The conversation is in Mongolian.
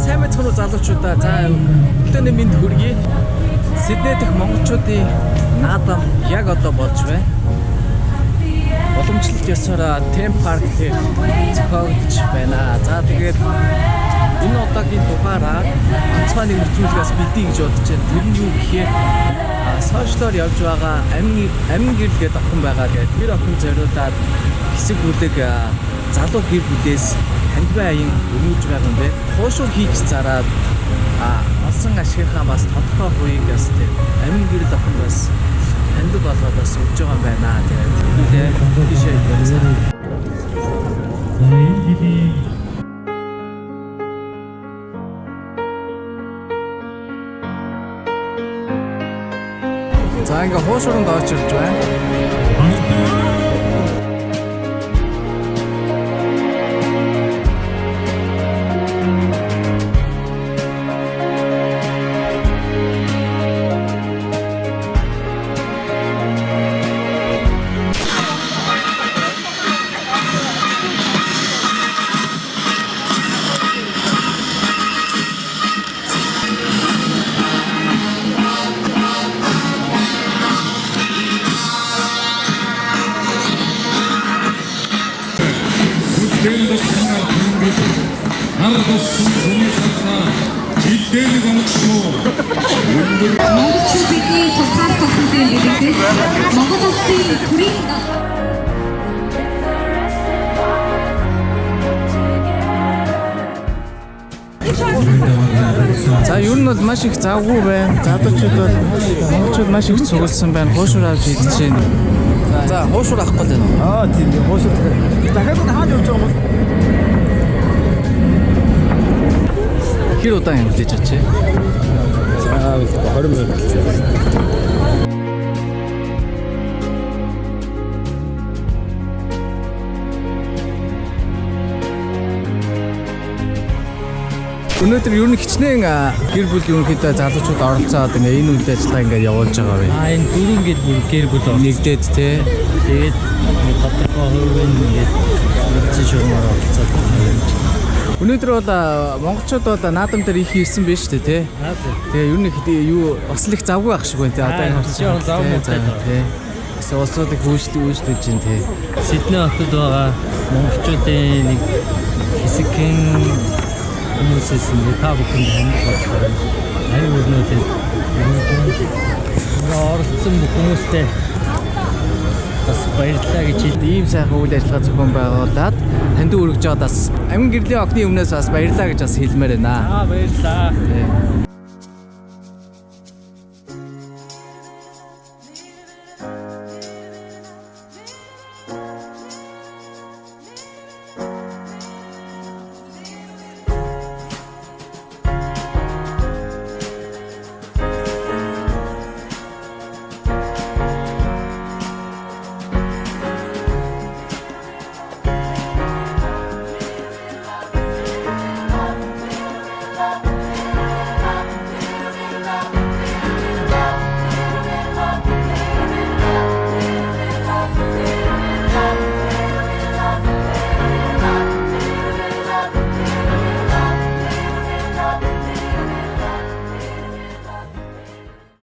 сайн мэцхэн залуучуудаа за өглөөний мэнд хүргэе. Сидней дэх монголчуудын наадам яг одоо болж байна. Уламжлалт ёсоор Тем парк зохиогдож байна. За тэгээд энэ удаагийн дугаараа онцгой нэг нөхцөлөөс битий гэж бодож байна. Тэр нь юу гэхээр сошиалор явж байгаа амин гэрэл гэдэг охин байгаа. Тэгээд тэр охин зориулаад хэсэг бүлэг залуу гэр бүлээс таньбай аян өргөж байгаа юм бэ. Хуушур хийж зараад олсон ашигынхаа бас тодорхой хувийг бас амин гэрэл охин бас таньдаг болоод бас өгж байгаа юм байна. Тэгээд тийшээ явцгаа. За ингээ хуушуранд орж ирж байна. Монголчууд бидний тусгаар тохиолдсон гэдэг Монгол улсын төрийн За ер нь бол маш их завгүй байна. Залуучууд бол монголчууд маш их цугласан байна. Хуушур авч идэж байна. За хуушур авахгүй л байна. Тийм хуушур. Дахиад хаана явж байгаа юм бол хэр удаан хэмжиж очив? 20 минут болчихсон. Өнөөдөр ер нь хичнээн гэр бүл ерөнхийдөө залуучууд оролцоод ингээ энэ үйл ажиллагаа ингээ явуулж байгаа бай. Энэ дөрвөн гэр бүл нэгдээд те. Тэгээд тодорхой хувийн ингээд нэгдсэн шугамаар оролцоод байна. Өнөөдөр бол монголчууд бол наадам дээр их ирсэн байж тээ те. Тэгээ ер нь юу бас л их завгүй байх шиг байна те. Одоо харж байгаа завгүй те. Бас улсууд их үйлчлүүлж байна те. Сидней хотод байгаа монголчуудын нэг хэсэгэн хүмүүсээс ингээд та бүхэн таних болчихсон. Харин өрнөдөө оролцсон хүмүүстэй бас баярлалаа гэж ийм сайхан үйл ажиллагаа зохион байгуулад танд өргөж байгаа бас амин гэрлийн охины өмнөөс бас баярлалаа гэж бас хэлмээр байна. Баярлалаа.